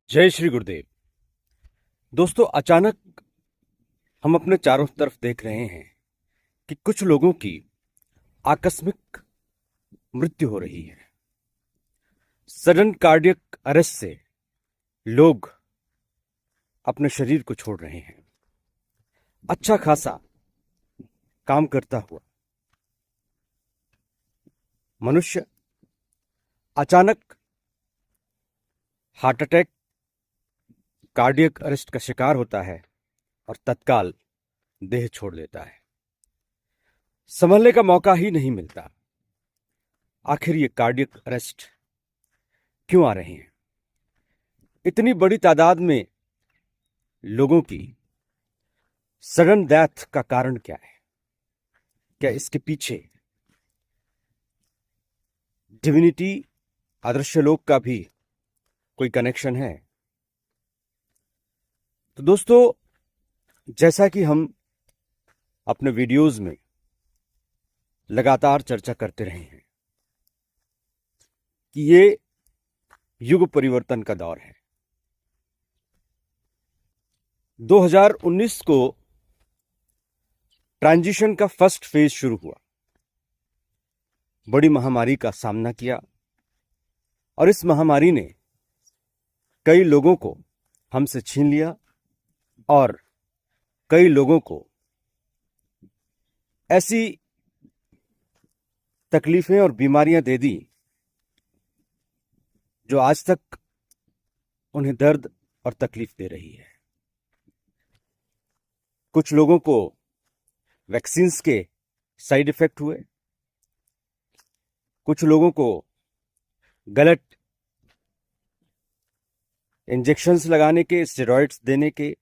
जय श्री गुरुदेव। दोस्तों, अचानक हम अपने चारों तरफ देख रहे हैं कि कुछ लोगों की आकस्मिक मृत्यु हो रही है। सडन कार्डियक अरेस्ट से लोग अपने शरीर को छोड़ रहे हैं। अच्छा खासा काम करता हुआ मनुष्य अचानक हार्ट अटैक, कार्डियक अरेस्ट का शिकार होता है और तत्काल देह छोड़ देता है। संभलने का मौका ही नहीं मिलता। आखिर ये कार्डियक अरेस्ट क्यों आ रहे हैं? इतनी बड़ी तादाद में लोगों की सडन डेथ का कारण क्या है? क्या इसके पीछे डिविनिटी, अदृश्य लोक का भी कोई कनेक्शन है? तो दोस्तों, जैसा कि हम अपने वीडियोस में लगातार चर्चा करते रहे हैं कि ये युग परिवर्तन का दौर है। 2019 को ट्रांजिशन का फर्स्ट फेज शुरू हुआ। बड़ी महामारी का सामना किया और इस महामारी ने कई लोगों को हमसे छीन लिया और कई लोगों को ऐसी तकलीफें और बीमारियां दे दी जो आज तक उन्हें दर्द और तकलीफ दे रही है। कुछ लोगों को वैक्सीन्स के साइड इफेक्ट हुए, कुछ लोगों को गलत इंजेक्शंस लगाने के, स्टेरॉइड्स देने के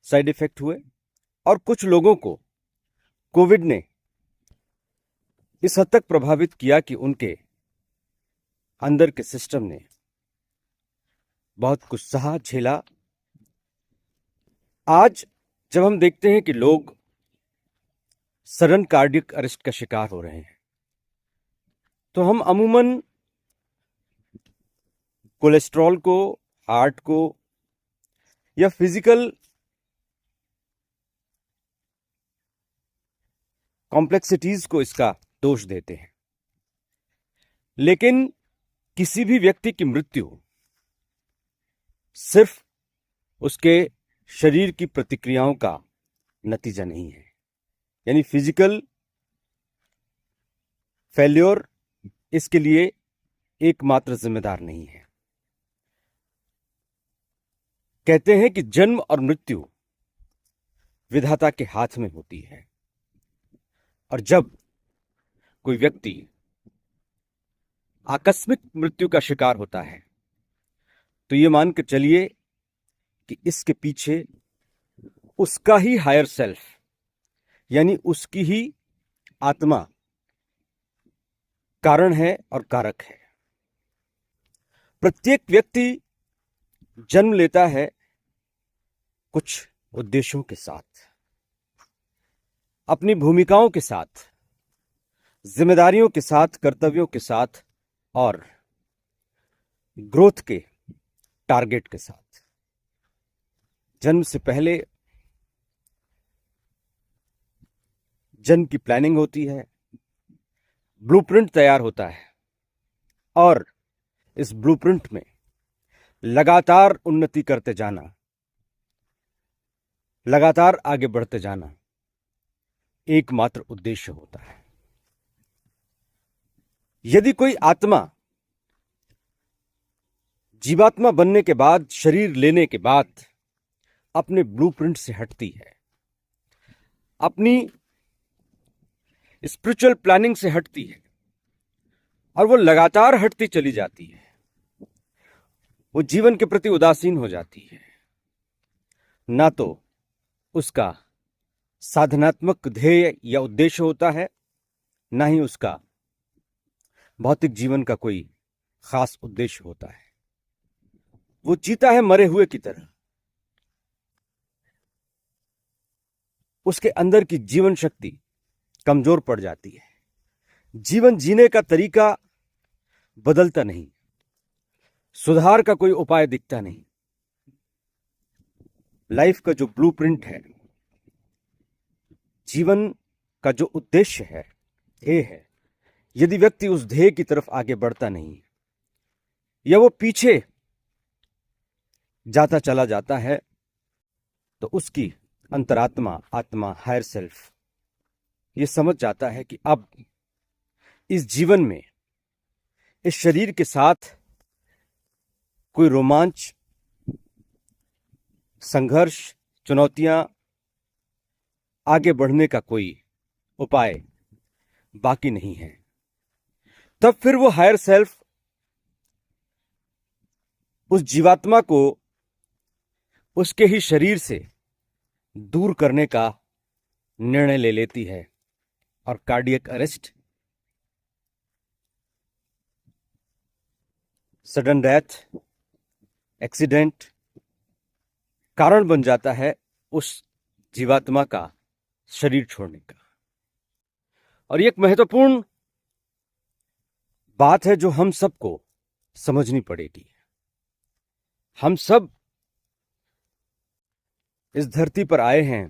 साइड इफेक्ट हुए और कुछ लोगों को कोविड ने इस हद तक प्रभावित किया कि उनके अंदर के सिस्टम ने बहुत कुछ सहा, झेला। आज जब हम देखते हैं कि लोग सडन कार्डियक अरेस्ट का शिकार हो रहे हैं, तो हम अमूमन कोलेस्ट्रॉल को, हार्ट को या फिजिकल कॉम्प्लेक्सिटीज को इसका दोष देते हैं। लेकिन किसी भी व्यक्ति की मृत्यु सिर्फ उसके शरीर की प्रतिक्रियाओं का नतीजा नहीं है। यानी फिजिकल फेल्योर इसके लिए एकमात्र जिम्मेदार नहीं है। कहते हैं कि जन्म और मृत्यु विधाता के हाथ में होती है और जब कोई व्यक्ति आकस्मिक मृत्यु का शिकार होता है तो ये मान के चलिए कि इसके पीछे उसका ही हायर सेल्फ, यानी उसकी ही आत्मा कारण है और कारक है। प्रत्येक व्यक्ति जन्म लेता है कुछ उद्देश्यों के साथ, अपनी भूमिकाओं के साथ, जिम्मेदारियों के साथ, कर्तव्यों के साथ और ग्रोथ के टारगेट के साथ। जन्म से पहले जन्म की प्लानिंग होती है, ब्लूप्रिंट तैयार होता है और इस ब्लूप्रिंट में लगातार उन्नति करते जाना, लगातार आगे बढ़ते जाना एकमात्र उद्देश्य होता है। यदि कोई आत्मा जीवात्मा बनने के बाद, शरीर लेने के बाद अपने ब्लूप्रिंट से हटती है, अपनी स्पिरिचुअल प्लानिंग से हटती है और वो लगातार हटती चली जाती है, वो जीवन के प्रति उदासीन हो जाती है, ना तो उसका साधनात्मक ध्येय या उद्देश्य होता है, ना ही उसका भौतिक जीवन का कोई खास उद्देश्य होता है। वो जीता है मरे हुए की तरह। उसके अंदर की जीवन शक्ति कमजोर पड़ जाती है। जीवन जीने का तरीका बदलता नहीं, सुधार का कोई उपाय दिखता नहीं। लाइफ का जो ब्लूप्रिंट है, जीवन का जो उद्देश्य है, ध्येय है, यदि व्यक्ति उस ध्येय की तरफ आगे बढ़ता नहीं या वो पीछे जाता चला जाता है, तो उसकी अंतरात्मा, आत्मा, हायर सेल्फ ये समझ जाता है कि अब इस जीवन में, इस शरीर के साथ कोई रोमांच, संघर्ष, चुनौतियां, आगे बढ़ने का कोई उपाय बाकी नहीं है। तब फिर वो हायर सेल्फ उस जीवात्मा को उसके ही शरीर से दूर करने का निर्णय ले लेती है और cardiac arrest, sudden death, accident कारण बन जाता है उस जीवात्मा का शरीर छोड़ने का। और ये एक महत्वपूर्ण बात है जो हम सबको समझनी पड़ेगी। हम सब इस धरती पर आए हैं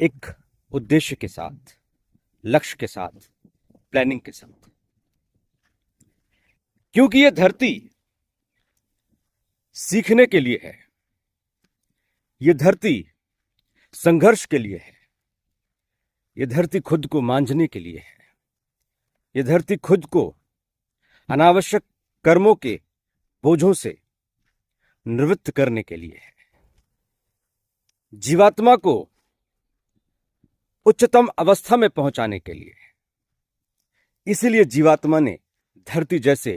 एक उद्देश्य के साथ, लक्ष्य के साथ, प्लानिंग के साथ, क्योंकि यह धरती सीखने के लिए है, यह धरती संघर्ष के लिए है, यह धरती खुद को मांझने के लिए है, यह धरती खुद को अनावश्यक कर्मों के बोझों से निवृत्त करने के लिए है, जीवात्मा को उच्चतम अवस्था में पहुंचाने के लिए है। इसीलिए जीवात्मा ने धरती जैसे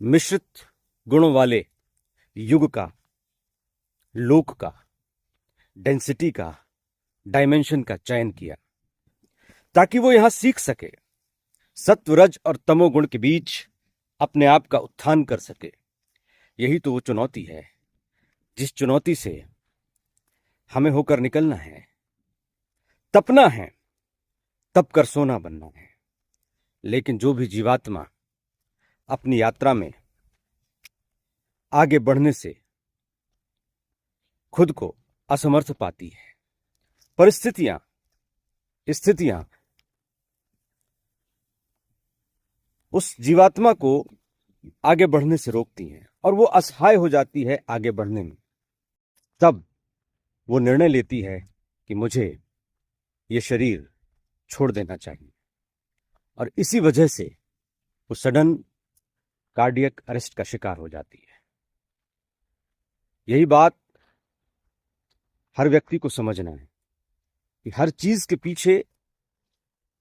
मिश्रित गुणों वाले युग का, लोक का, डेंसिटी का, डायमेंशन का चयन किया ताकि वो यहां सीख सके, सत्व, रज और तमोगुण के बीच अपने आप का उत्थान कर सके। यही तो वो चुनौती है जिस चुनौती से हमें होकर निकलना है, तपना है, तप कर सोना बनना है। लेकिन जो भी जीवात्मा अपनी यात्रा में आगे बढ़ने से खुद को असमर्थ पाती है, परिस्थितियां, स्थितियां उस जीवात्मा को आगे बढ़ने से रोकती हैं और वो असहाय हो जाती है आगे बढ़ने में, तब वो निर्णय लेती है कि मुझे ये शरीर छोड़ देना चाहिए। और इसी वजह से वो सडन कार्डियक अरेस्ट का शिकार हो जाती है। यही बात हर व्यक्ति को समझना है कि हर चीज के पीछे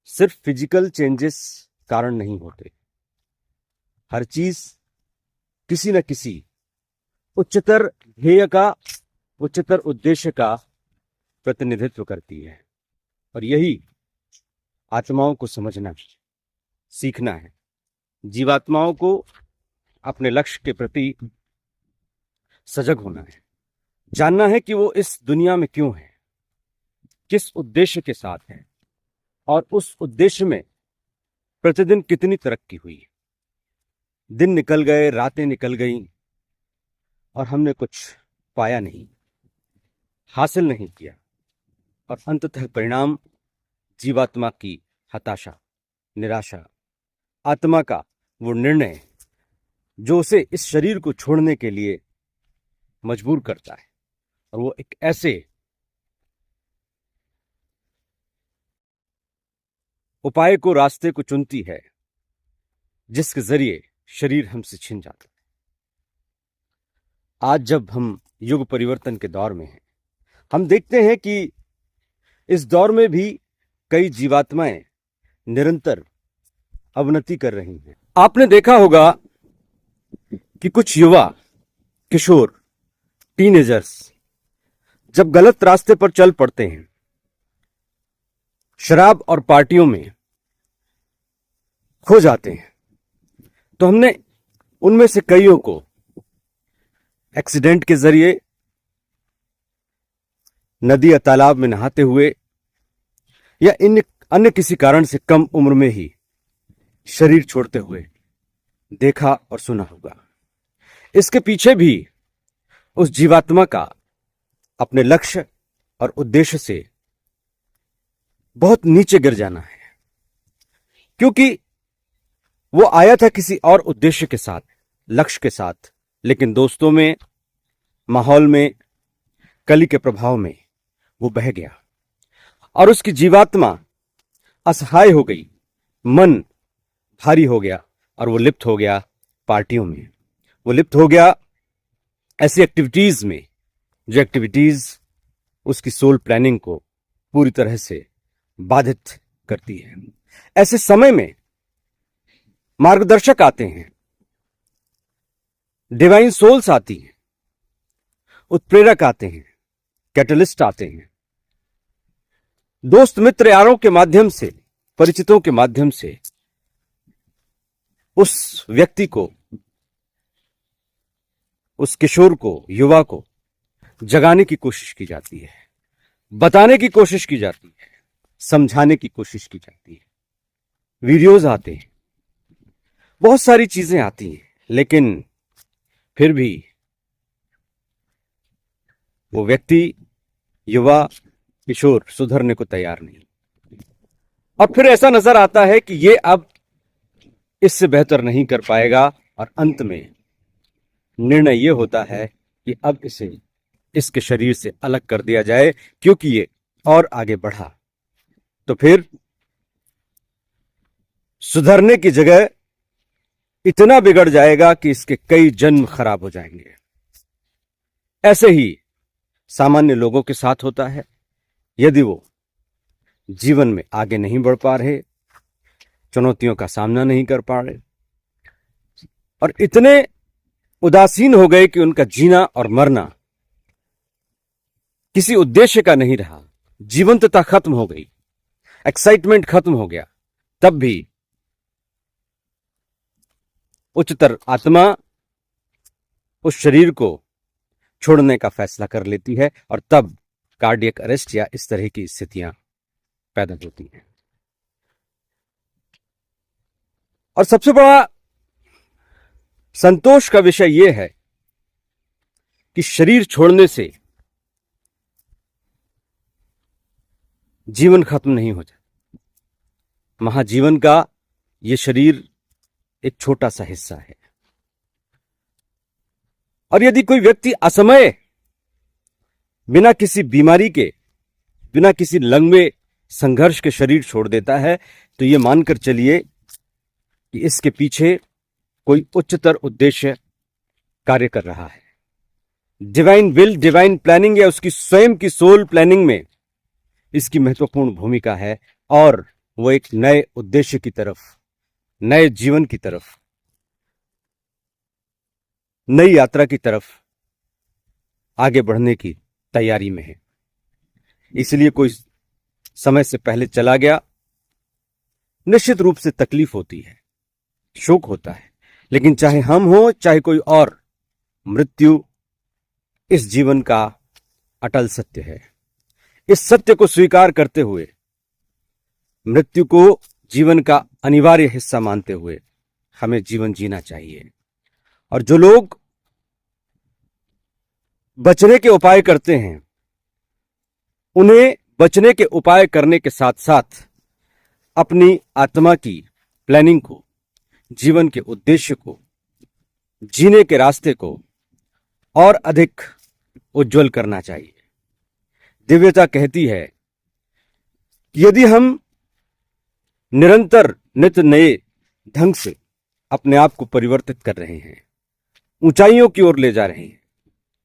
सिर्फ फिजिकल चेंजेस कारण नहीं होते। हर चीज किसी न किसी उच्चतर ध्येय का, उच्चतर उद्देश्य का प्रतिनिधित्व करती है। और यही आत्माओं को समझना, सीखना है। जीवात्माओं को अपने लक्ष्य के प्रति सजग होना है, जानना है कि वो इस दुनिया में क्यों है, किस उद्देश्य के साथ है और उस उद्देश्य में प्रतिदिन कितनी तरक्की हुई। दिन निकल गए, रातें निकल गईं और हमने कुछ पाया नहीं, हासिल नहीं किया और अंततः परिणाम जीवात्मा की हताशा, निराशा, आत्मा का वो निर्णय जो उसे इस शरीर को छोड़ने के लिए मजबूर करता है। और वो एक ऐसे उपाय को, रास्ते को चुनती है जिसके जरिए शरीर हमसे छिन जाता है। आज जब हम युग परिवर्तन के दौर में हैं, हम देखते हैं कि इस दौर में भी कई जीवात्माएं निरंतर अवनति कर रही हैं। आपने देखा होगा कि कुछ युवा, किशोर, टीनेजर्स जब गलत रास्ते पर चल पड़ते हैं, शराब और पार्टियों में खो जाते हैं, तो हमने उनमें से कईयों को एक्सीडेंट के जरिए, नदी या तालाब में नहाते हुए या इन अन्य किसी कारण से कम उम्र में ही शरीर छोड़ते हुए देखा और सुना होगा। इसके पीछे भी उस जीवात्मा का अपने लक्ष्य और उद्देश्य से बहुत नीचे गिर जाना है, क्योंकि वो आया था किसी और उद्देश्य के साथ, लक्ष्य के साथ, लेकिन दोस्तों में, माहौल में, कली के प्रभाव में वो बह गया और उसकी जीवात्मा असहाय हो गई, मन भारी हो गया और वो लिप्त हो गया पार्टियों में, वो लिप्त हो गया ऐसी एक्टिविटीज में जो एक्टिविटीज उसकी सोल प्लानिंग को पूरी तरह से बाधित करती है। ऐसे समय में मार्गदर्शक आते हैं, डिवाइन सोल्स आती हैं, उत्प्रेरक आते हैं, कैटलिस्ट आते हैं, दोस्त मित्र यारों के माध्यम से, परिचितों के माध्यम से उस व्यक्ति को, उस किशोर को, युवा को जगाने की कोशिश की जाती है, बताने की कोशिश की जाती है, समझाने की कोशिश की जाती है। वीडियोज आते हैं, बहुत सारी चीजें आती हैं, लेकिन फिर भी वो व्यक्ति, युवा, किशोर सुधरने को तैयार नहीं। और फिर ऐसा नजर आता है कि ये अब इससे बेहतर नहीं कर पाएगा और अंत में निर्णय ये होता है कि अब इसे इसके शरीर से अलग कर दिया जाए, क्योंकि ये और आगे बढ़ा तो फिर सुधरने की जगह इतना बिगड़ जाएगा कि इसके कई जन्म खराब हो जाएंगे। ऐसे ही सामान्य लोगों के साथ होता है। यदि वो जीवन में आगे नहीं बढ़ पा रहे, चुनौतियों का सामना नहीं कर पा रहे और इतने उदासीन हो गए कि उनका जीना और मरना किसी उद्देश्य का नहीं रहा, जीवंतता खत्म हो गई, एक्साइटमेंट खत्म हो गया, तब भी उच्चतर आत्मा उस शरीर को छोड़ने का फैसला कर लेती है और तब कार्डियक अरेस्ट या इस तरह की स्थितियां पैदा होती हैं। और सबसे बड़ा संतोष का विषय यह है कि शरीर छोड़ने से जीवन खत्म नहीं हो जाता। महाजीवन का यह शरीर एक छोटा सा हिस्सा है और यदि कोई व्यक्ति असमय बिना किसी बीमारी के, बिना किसी लंबे संघर्ष के शरीर छोड़ देता है तो यह मानकर चलिए कि इसके पीछे कोई उच्चतर उद्देश्य कार्य कर रहा है। डिवाइन विल, डिवाइन प्लानिंग या उसकी स्वयं की सोल प्लानिंग में इसकी महत्वपूर्ण भूमिका है और वो एक नए उद्देश्य की तरफ, नए जीवन की तरफ, नई यात्रा की तरफ आगे बढ़ने की तैयारी में है। इसलिए कोई समय से पहले चला गया, निश्चित रूप से तकलीफ होती है, शोक होता है, लेकिन चाहे हम हो चाहे कोई और, मृत्यु इस जीवन का अटल सत्य है। इस सत्य को स्वीकार करते हुए, मृत्यु को जीवन का अनिवार्य हिस्सा मानते हुए हमें जीवन जीना चाहिए। और जो लोग बचने के उपाय करते हैं, उन्हें बचने के उपाय करने के साथ साथ अपनी आत्मा की प्लानिंग को, जीवन के उद्देश्य को, जीने के रास्ते को और अधिक उज्जवल करना चाहिए। दिव्यता कहती है कि यदि हम निरंतर नित्य नए ढंग से अपने आप को परिवर्तित कर रहे हैं, ऊंचाइयों की ओर ले जा रहे हैं,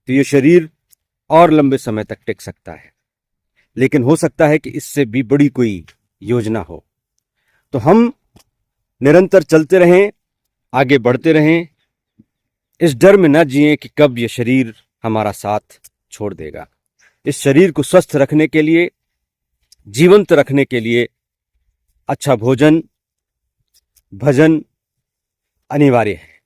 तो यह शरीर और लंबे समय तक टिक सकता है। लेकिन हो सकता है कि इससे भी बड़ी कोई योजना हो, तो हम निरंतर चलते रहें, आगे बढ़ते रहें, इस डर में न जिएं कि कब यह शरीर हमारा साथ छोड़ देगा। इस शरीर को स्वस्थ रखने के लिए, जीवंत रखने के लिए अच्छा भोजन, भजन अनिवार्य है।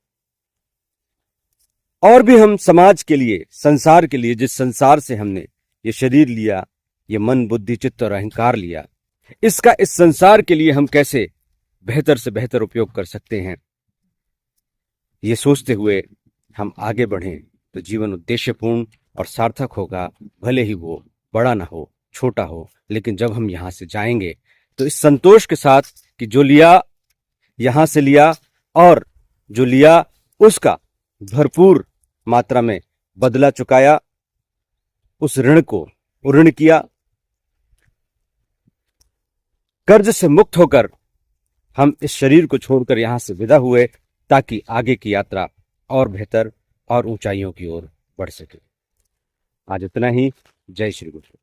और भी हम समाज के लिए, संसार के लिए, जिस संसार से हमने ये शरीर लिया, ये मन, बुद्धि, चित्त और अहंकार लिया, इसका इस संसार के लिए हम कैसे बेहतर से बेहतर उपयोग कर सकते हैं, ये सोचते हुए हम आगे बढ़ें तो जीवन उद्देश्यपूर्ण और सार्थक होगा। भले ही वो बड़ा ना हो, छोटा हो, लेकिन जब हम यहाँ से जाएंगे तो इस संतोष के साथ कि जो लिया यहाँ से लिया, और जो लिया उसका भरपूर मात्रा में बदला चुकाया, उस ऋण को ऋण किया, कर्ज से मुक्त होकर हम इस शरीर को छोड़कर यहां से विदा हुए, ताकि आगे की यात्रा और बेहतर और ऊंचाइयों की ओर बढ़ सके। आज इतना ही। जय श्री गुरु।